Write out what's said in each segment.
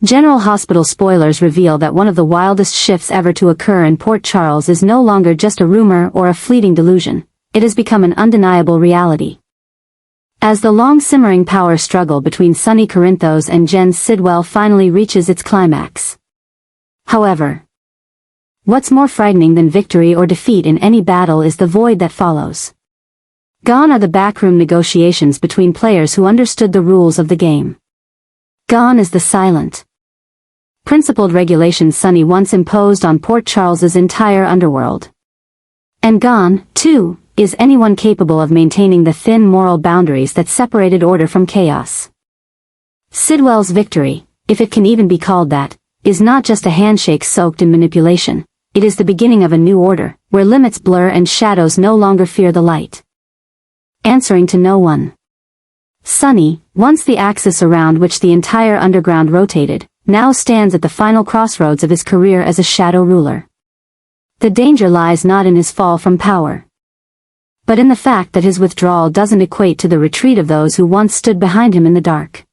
General Hospital spoilers reveal that one of the wildest shifts ever to occur in Port Charles is no longer just a rumor or a fleeting delusion. It has become an undeniable reality. As the long-simmering power struggle between Sonny Corinthos and Jen Sidwell finally reaches its climax. However, what's more frightening than victory or defeat in any battle is the void that follows. Gone are the backroom negotiations between players who understood the rules of the game. Gone is the silent, principled regulations Sonny once imposed on Port Charles's entire underworld. And gone, too, is anyone capable of maintaining the thin moral boundaries that separated order from chaos. Sidwell's victory, if it can even be called that, is not just a handshake soaked in manipulation. It is the beginning of a new order, where limits blur and shadows no longer fear the light. Answering to no one. Sonny, once the axis around which the entire underground rotated, now stands at the final crossroads of his career as a shadow ruler. The danger lies not in his fall from power, but in the fact that his withdrawal doesn't equate to the retreat of those who once stood behind him in the dark.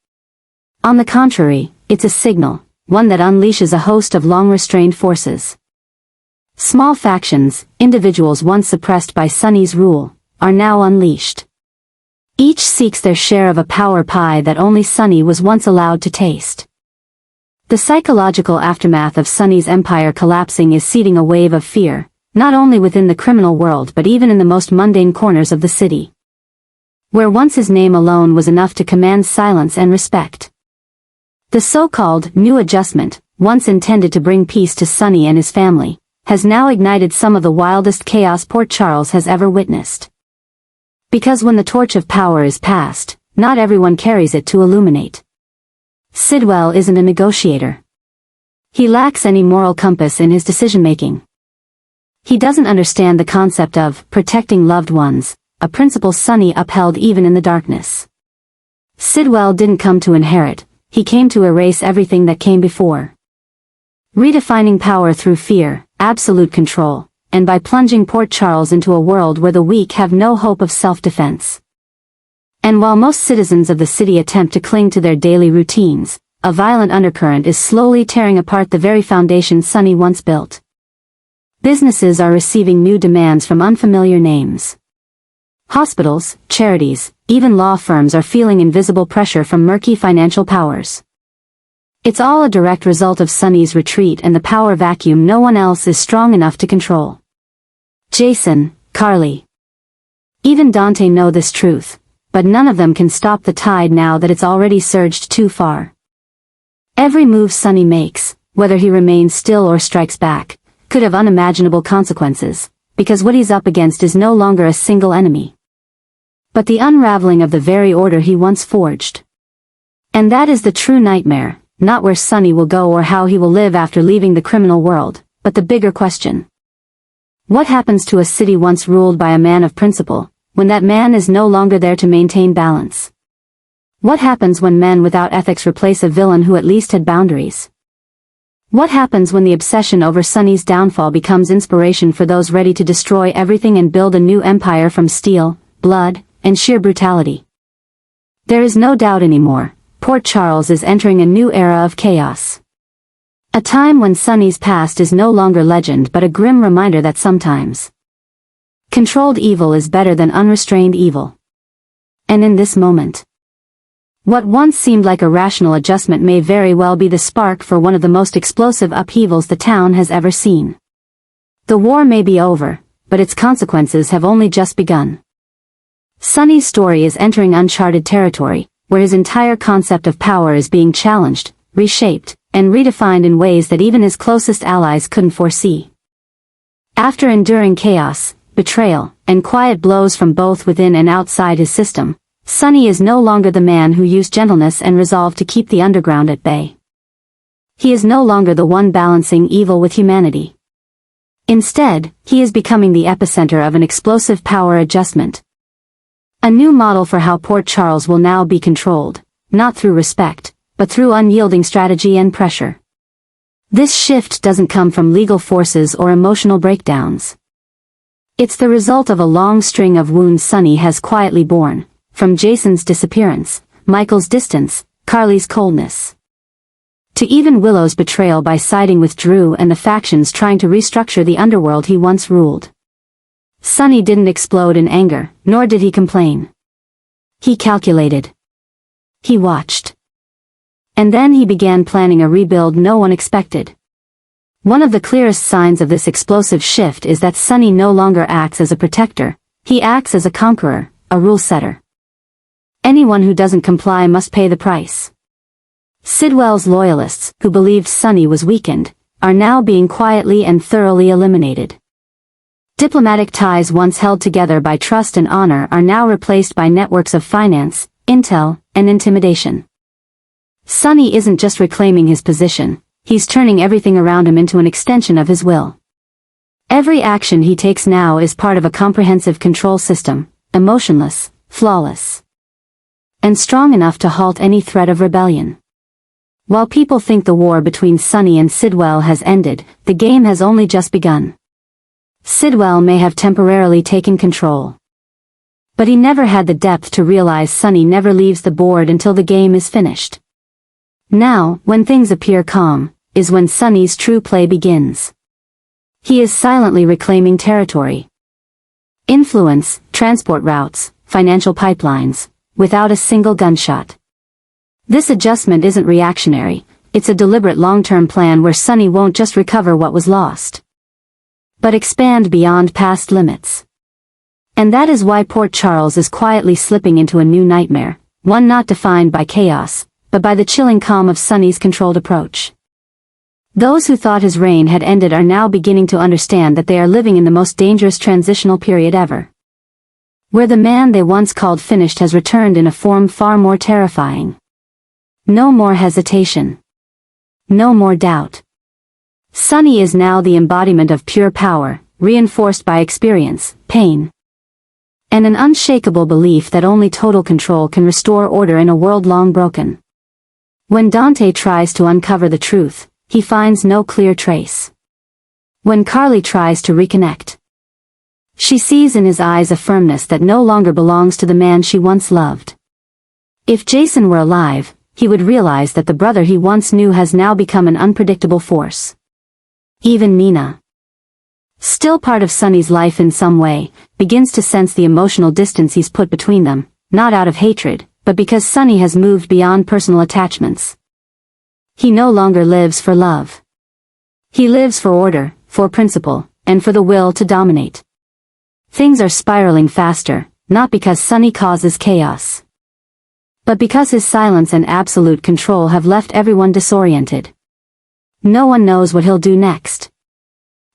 On the contrary, it's a signal, one that unleashes a host of long-restrained forces. Small factions, individuals once suppressed by Sonny's rule, are now unleashed. Each seeks their share of a power pie that only Sonny was once allowed to taste. The psychological aftermath of Sonny's empire collapsing is seeding a wave of fear, not only within the criminal world but even in the most mundane corners of the city, where once his name alone was enough to command silence and respect. The so-called new adjustment, once intended to bring peace to Sonny and his family, has now ignited some of the wildest chaos Port Charles has ever witnessed. Because when the torch of power is passed, not everyone carries it to illuminate. Sidwell isn't a negotiator. He lacks any moral compass in his decision-making. He doesn't understand the concept of protecting loved ones, a principle Sonny upheld even in the darkness. Sidwell didn't come to inherit, he came to erase everything that came before. Redefining power through fear, absolute control, and by plunging Port Charles into a world where the weak have no hope of self-defense. And while most citizens of the city attempt to cling to their daily routines, a violent undercurrent is slowly tearing apart the very foundation Sonny once built. Businesses are receiving new demands from unfamiliar names. Hospitals, charities, even law firms are feeling invisible pressure from murky financial powers. It's all a direct result of Sonny's retreat and the power vacuum no one else is strong enough to control. Jason, Carly, even Dante know this truth, but none of them can stop the tide now that it's already surged too far. Every move Sonny makes, whether he remains still or strikes back, could have unimaginable consequences, because what he's up against is no longer a single enemy, but the unraveling of the very order he once forged. And that is the true nightmare, not where Sonny will go or how he will live after leaving the criminal world, but the bigger question. What happens to a city once ruled by a man of principle, when that man is no longer there to maintain balance? What happens when men without ethics replace a villain who at least had boundaries? What happens when the obsession over Sonny's downfall becomes inspiration for those ready to destroy everything and build a new empire from steel, blood, and sheer brutality? There is no doubt anymore, Port Charles is entering a new era of chaos. A time when Sonny's past is no longer legend but a grim reminder that sometimes controlled evil is better than unrestrained evil. And in this moment, what once seemed like a rational adjustment may very well be the spark for one of the most explosive upheavals the town has ever seen. The war may be over, but its consequences have only just begun. Sonny's story is entering uncharted territory, where his entire concept of power is being challenged, reshaped, and redefined in ways that even his closest allies couldn't foresee. After enduring chaos, betrayal, and quiet blows from both within and outside his system, Sonny is no longer the man who used gentleness and resolve to keep the underground at bay. He is no longer the one balancing evil with humanity. Instead, he is becoming the epicenter of an explosive power adjustment. A new model for how Port Charles will now be controlled, not through respect, but through unyielding strategy and pressure. This shift doesn't come from legal forces or emotional breakdowns. It's the result of a long string of wounds Sonny has quietly borne. From Jason's disappearance, Michael's distance, Carly's coldness. to even Willow's betrayal by siding with Drew and the factions trying to restructure the underworld he once ruled. Sonny didn't explode in anger, nor did he complain. He calculated. He watched. And then he began planning a rebuild no one expected. One of the clearest signs of this explosive shift is that Sonny no longer acts as a protector, he acts as a conqueror, a rule-setter. Anyone who doesn't comply must pay the price. Sidwell's loyalists, who believed Sonny was weakened, are now being quietly and thoroughly eliminated. Diplomatic ties once held together by trust and honor are now replaced by networks of finance, intel, and intimidation. Sonny isn't just reclaiming his position, he's turning everything around him into an extension of his will. Every action he takes now is part of a comprehensive control system, emotionless, flawless, and strong enough to halt any threat of rebellion. While people think the war between Sonny and Sidwell has ended, the game has only just begun. Sidwell may have temporarily taken control, but he never had the depth to realize Sonny never leaves the board until the game is finished. Now, when things appear calm, is when Sonny's true play begins. He is silently reclaiming territory. Influence, transport routes, financial pipelines, without a single gunshot. This adjustment isn't reactionary, it's a deliberate long-term plan where Sonny won't just recover what was lost, but expand beyond past limits. And that is why Port Charles is quietly slipping into a new nightmare, one not defined by chaos, but by the chilling calm of Sonny's controlled approach. Those who thought his reign had ended are now beginning to understand that they are living in the most dangerous transitional period ever, where the man they once called finished has returned in a form far more terrifying. No more hesitation. No more doubt. Sonny is now the embodiment of pure power, reinforced by experience, pain, and an unshakable belief that only total control can restore order in a world long broken. When Dante tries to uncover the truth, he finds no clear trace. When Carly tries to reconnect, she sees in his eyes a firmness that no longer belongs to the man she once loved. If Jason were alive, he would realize that the brother he once knew has now become an unpredictable force. Even Nina, still part of Sonny's life in some way, begins to sense the emotional distance he's put between them, not out of hatred, but because Sonny has moved beyond personal attachments. He no longer lives for love. He lives for order, for principle, and for the will to dominate. Things are spiraling faster, not because Sonny causes chaos, but because his silence and absolute control have left everyone disoriented. No one knows what he'll do next.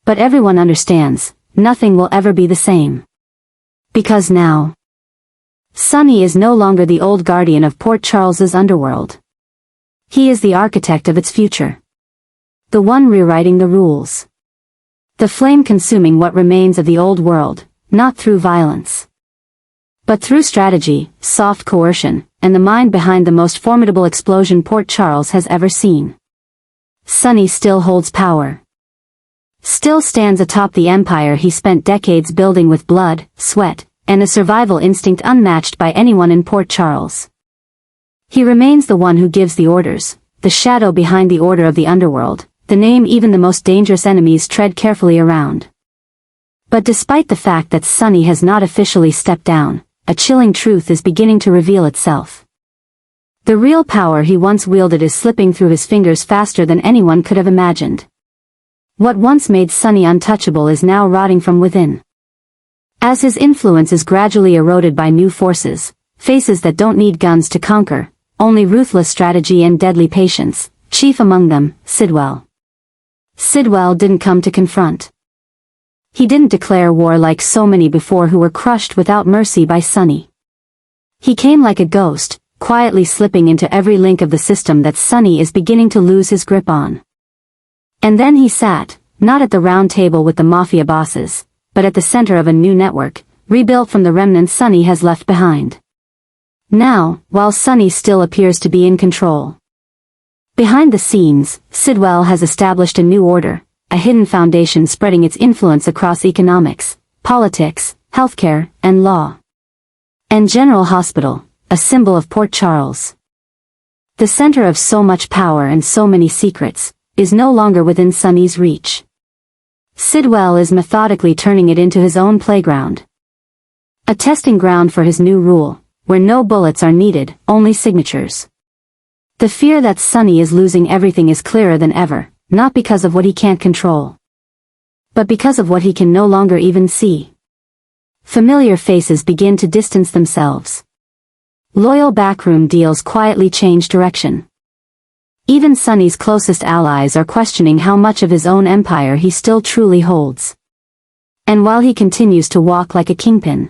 But everyone understands, nothing will ever be the same. Because now, Sonny is no longer the old guardian of Port Charles's underworld. He is the architect of its future. The one rewriting the rules. The flame consuming what remains of the old world, not through violence, but through strategy, soft coercion, and the mind behind the most formidable explosion Port Charles has ever seen. Sonny still holds power. Still stands atop the empire he spent decades building with blood, sweat, and a survival instinct unmatched by anyone in Port Charles. He remains the one who gives the orders, the shadow behind the order of the underworld, the name even the most dangerous enemies tread carefully around. But despite the fact that Sonny has not officially stepped down, a chilling truth is beginning to reveal itself. The real power he once wielded is slipping through his fingers faster than anyone could have imagined. What once made Sonny untouchable is now rotting from within. As his influence is gradually eroded by new forces, faces that don't need guns to conquer, only ruthless strategy and deadly patience, chief among them, Sidwell. Sidwell didn't come to confront. He didn't declare war like so many before who were crushed without mercy by Sonny. He came like a ghost, quietly slipping into every link of the system that Sonny is beginning to lose his grip on. And then he sat, not at the round table with the mafia bosses, but at the center of a new network, rebuilt from the remnants Sonny has left behind. Now, while Sonny still appears to be in control, behind the scenes, Sidwell has established a new order, a hidden foundation spreading its influence across economics, politics, healthcare, and law. And General Hospital, a symbol of Port Charles. The center of so much power and so many secrets, is no longer within Sunny's reach. Sidwell is methodically turning it into his own playground. A testing ground for his new rule, where no bullets are needed, only signatures. The fear that Sunny is losing everything is clearer than ever, not because of what he can't control, but because of what he can no longer even see. Familiar faces begin to distance themselves. Loyal backroom deals quietly change direction. Even Sunny's closest allies are questioning how much of his own empire he still truly holds. And while he continues to walk like a kingpin,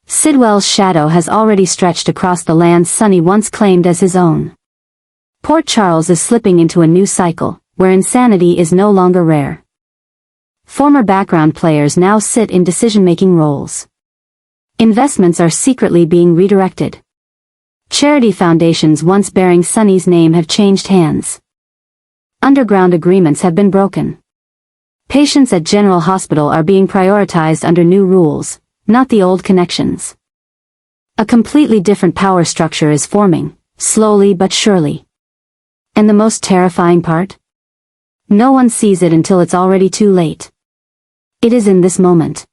Sidwell's shadow has already stretched across the land Sunny once claimed as his own. Port Charles is slipping into a new cycle, where insanity is no longer rare. Former background players now sit in decision-making roles. Investments are secretly being redirected. Charity foundations once bearing Sunny's name have changed hands. Underground agreements have been broken. Patients at General Hospital are being prioritized under new rules, not the old connections. A completely different power structure is forming, slowly but surely. And the most terrifying part? No one sees it until it's already too late. It is in this moment,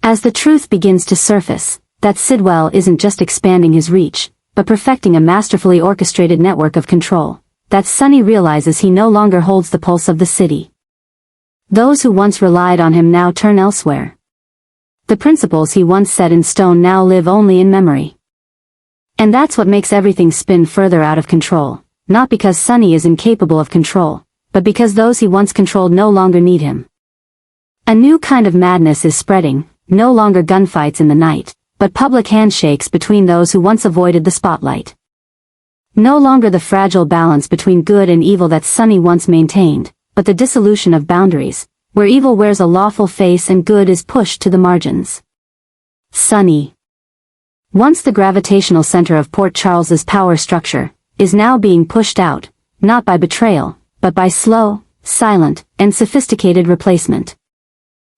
as the truth begins to surface, that Sidwell isn't just expanding his reach, but perfecting a masterfully orchestrated network of control, that Sunny realizes he no longer holds the pulse of the city. Those who once relied on him now turn elsewhere. The principles he once set in stone now live only in memory. And that's what makes everything spin further out of control, not because Sunny is incapable of control, but because those he once controlled no longer need him. A new kind of madness is spreading, no longer gunfights in the night, but public handshakes between those who once avoided the spotlight. No longer the fragile balance between good and evil that Sunny once maintained, but the dissolution of boundaries, where evil wears a lawful face and good is pushed to the margins. Sunny, once the gravitational center of Port Charles's power structure, is now being pushed out, not by betrayal, but by slow, silent, and sophisticated replacement.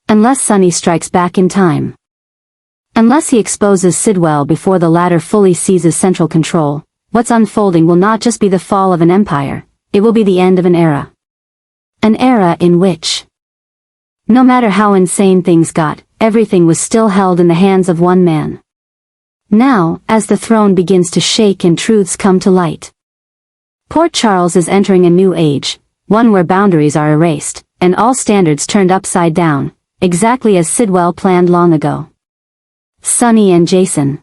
Unless Sunny strikes back in time. Unless he exposes Sidwell before the latter fully seizes central control, what's unfolding will not just be the fall of an empire, it will be the end of an era. An era in which, no matter how insane things got, everything was still held in the hands of one man. Now, as the throne begins to shake and truths come to light, Port Charles is entering a new age, one where boundaries are erased, and all standards turned upside down, exactly as Sidwell planned long ago. Sunny and Jason,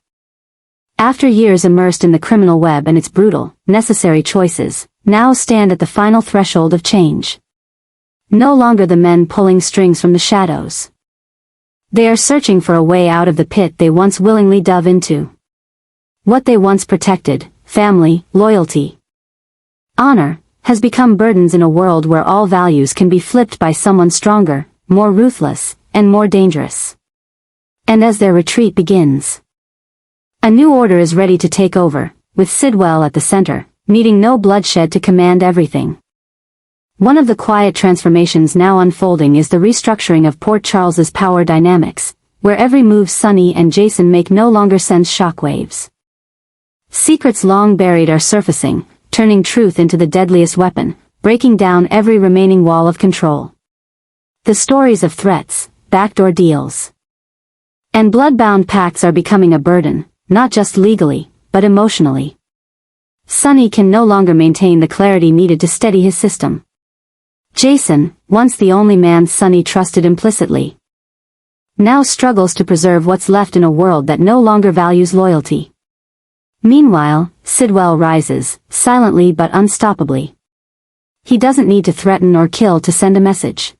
after years immersed in the criminal web and its brutal, necessary choices, now stand at the final threshold of change. No longer the men pulling strings from the shadows. They are searching for a way out of the pit they once willingly dove into. What they once protected, family, loyalty, honor, has become burdens in a world where all values can be flipped by someone stronger, more ruthless, and more dangerous. And as their retreat begins, a new order is ready to take over, with Sidwell at the center, needing no bloodshed to command everything. One of the quiet transformations now unfolding is the restructuring of Port Charles's power dynamics, where every move Sunny and Jason make no longer sends shockwaves. Secrets long buried are surfacing, turning truth into the deadliest weapon, breaking down every remaining wall of control. The stories of threats, backdoor deals, and blood-bound pacts are becoming a burden, not just legally, but emotionally. Sunny can no longer maintain the clarity needed to steady his system. Jason, once the only man Sunny trusted implicitly, now struggles to preserve what's left in a world that no longer values loyalty. Meanwhile, Sidwell rises, silently but unstoppably. He doesn't need to threaten or kill to send a message.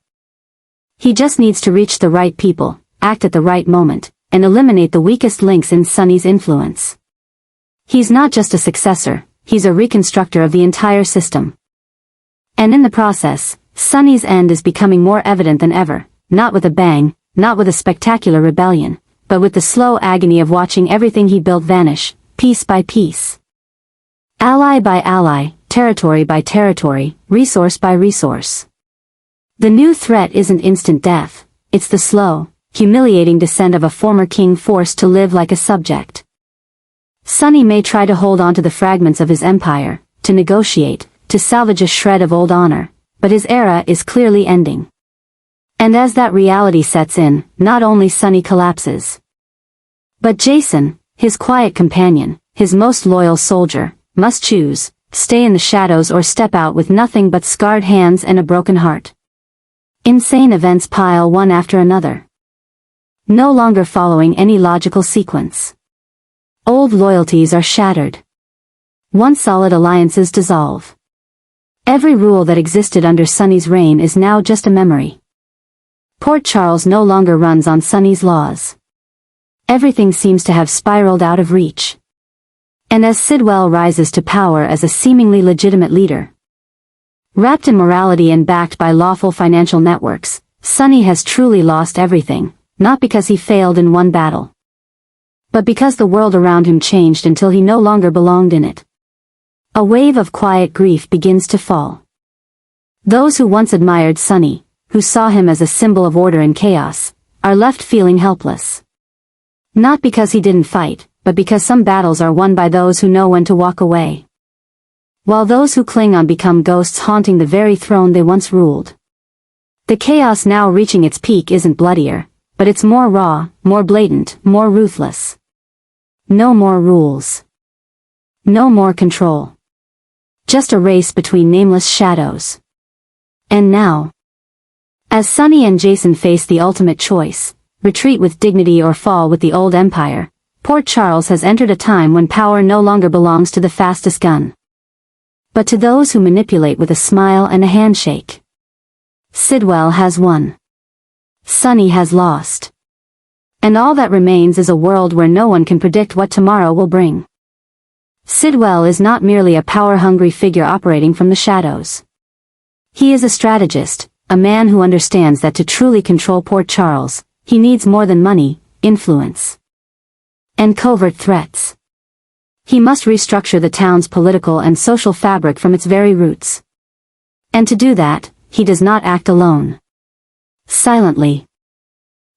He just needs to reach the right people, act at the right moment, and eliminate the weakest links in Sunny's influence. He's not just a successor, he's a reconstructor of the entire system. And in the process, Sunny's end is becoming more evident than ever, not with a bang, not with a spectacular rebellion, but with the slow agony of watching everything he built vanish, piece by piece. Ally by ally, territory by territory, resource by resource. The new threat isn't instant death, it's the slow, humiliating descent of a former king forced to live like a subject. Sunny may try to hold on to the fragments of his empire, to negotiate, to salvage a shred of old honor, but his era is clearly ending. And as that reality sets in, not only Sunny collapses, but Jason, his quiet companion, his most loyal soldier, must choose, stay in the shadows or step out with nothing but scarred hands and a broken heart. Insane events pile one after another, no longer following any logical sequence. Old loyalties are shattered. Once solid alliances dissolve. Every rule that existed under Sunny's reign is now just a memory. Port Charles no longer runs on Sunny's laws. Everything seems to have spiraled out of reach. And as Sidwell rises to power as a seemingly legitimate leader, wrapped in morality and backed by lawful financial networks, Sunny has truly lost everything, not because he failed in one battle, but because the world around him changed until he no longer belonged in it. A wave of quiet grief begins to fall. Those who once admired Sunny, who saw him as a symbol of order and chaos, are left feeling helpless. Not because he didn't fight, but because some battles are won by those who know when to walk away, while those who cling on become ghosts haunting the very throne they once ruled. The chaos now reaching its peak isn't bloodier, but it's more raw, more blatant, more ruthless. No more rules. No more control. Just a race between nameless shadows. And now, as Sunny and Jason face the ultimate choice, retreat with dignity or fall with the old empire, Port Charles has entered a time when power no longer belongs to the fastest gun, but to those who manipulate with a smile and a handshake. Sidwell has won. Sunny has lost. And all that remains is a world where no one can predict what tomorrow will bring. Sidwell is not merely a power-hungry figure operating from the shadows. He is a strategist, a man who understands that to truly control Port Charles, he needs more than money, influence, and covert threats. He must restructure the town's political and social fabric from its very roots. And to do that, he does not act alone. Silently.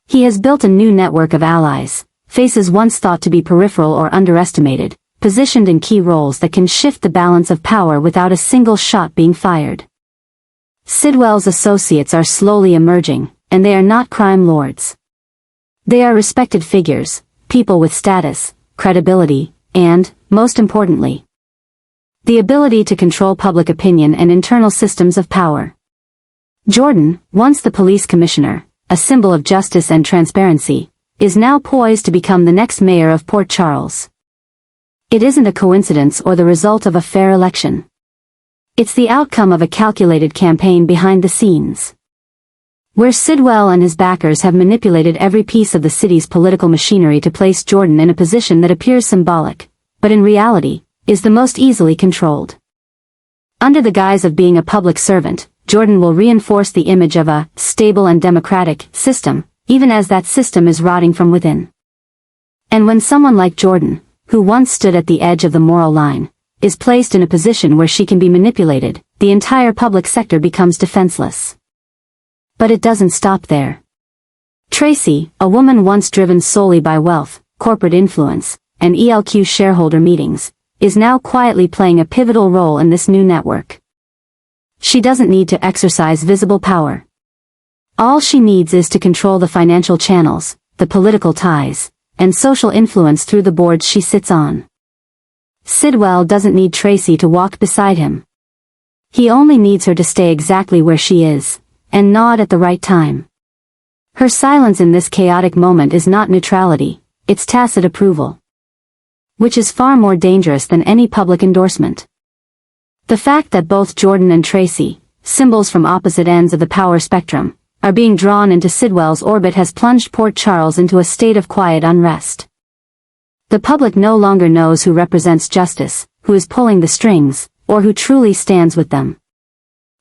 He has built a new network of allies, faces once thought to be peripheral or underestimated, positioned in key roles that can shift the balance of power without a single shot being fired. Sidwell's associates are slowly emerging, and they are not crime lords. They are respected figures, people with status, credibility, and, most importantly, the ability to control public opinion and internal systems of power. Jordan, once the police commissioner, a symbol of justice and transparency, is now poised to become the next mayor of Port Charles. It isn't a coincidence or the result of a fair election. It's the outcome of a calculated campaign behind the scenes, where Sidwell and his backers have manipulated every piece of the city's political machinery to place Jordan in a position that appears symbolic, but in reality, is the most easily controlled. Under the guise of being a public servant, Jordan will reinforce the image of a stable and democratic system, even as that system is rotting from within. And when someone like Jordan, who once stood at the edge of the moral line, is placed in a position where she can be manipulated, the entire public sector becomes defenseless. But it doesn't stop there. Tracy, a woman once driven solely by wealth, corporate influence, and ELQ shareholder meetings, is now quietly playing a pivotal role in this new network. She doesn't need to exercise visible power. All she needs is to control the financial channels, the political ties, and social influence through the boards she sits on. Sidwell doesn't need Tracy to walk beside him. He only needs her to stay exactly where she is, and nod at the right time. Her silence in this chaotic moment is not neutrality, it's tacit approval, which is far more dangerous than any public endorsement. The fact that both Jordan and Tracy, symbols from opposite ends of the power spectrum, are being drawn into Sidwell's orbit has plunged Port Charles into a state of quiet unrest. The public no longer knows who represents justice, who is pulling the strings, or who truly stands with them.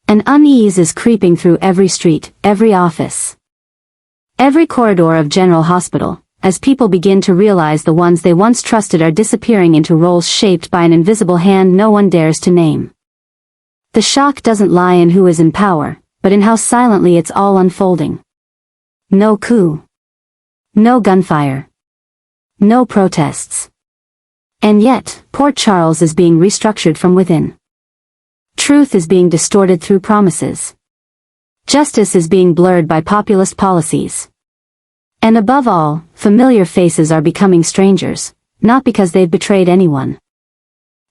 An unease is creeping through every street, every office, every corridor of General Hospital, as people begin to realize the ones they once trusted are disappearing into roles shaped by an invisible hand no one dares to name. The shock doesn't lie in who is in power, but in how silently it's all unfolding. No coup. No gunfire. No protests. And yet, Port Charles is being restructured from within. Truth is being distorted through promises. Justice is being blurred by populist policies. And above all, familiar faces are becoming strangers, not because they've betrayed anyone,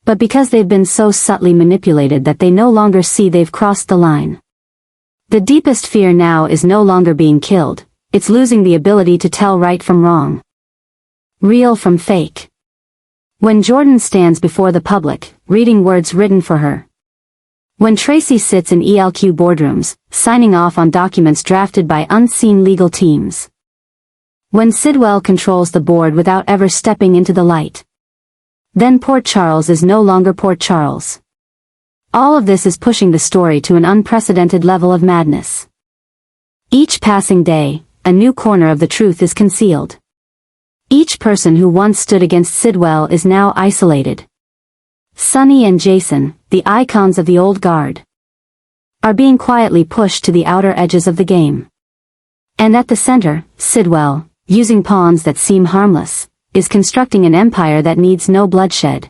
but because they've been so subtly manipulated that they no longer see they've crossed the line. The deepest fear now is no longer being killed, it's losing the ability to tell right from wrong, real from fake. When Jordan stands before the public, reading words written for her. When Tracy sits in ELQ boardrooms, signing off on documents drafted by unseen legal teams. When Sidwell controls the board without ever stepping into the light. Then Port Charles is no longer Port Charles. All of this is pushing the story to an unprecedented level of madness. Each passing day, a new corner of the truth is concealed. Each person who once stood against Sidwell is now isolated. Sonny and Jason, the icons of the old guard, are being quietly pushed to the outer edges of the game. And at the center, Sidwell, using pawns that seem harmless, is constructing an empire that needs no bloodshed.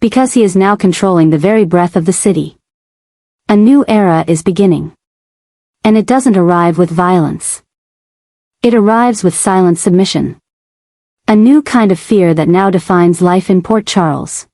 Because he is now controlling the very breath of the city. A new era is beginning. And it doesn't arrive with violence. It arrives with silent submission. A new kind of fear that now defines life in Port Charles.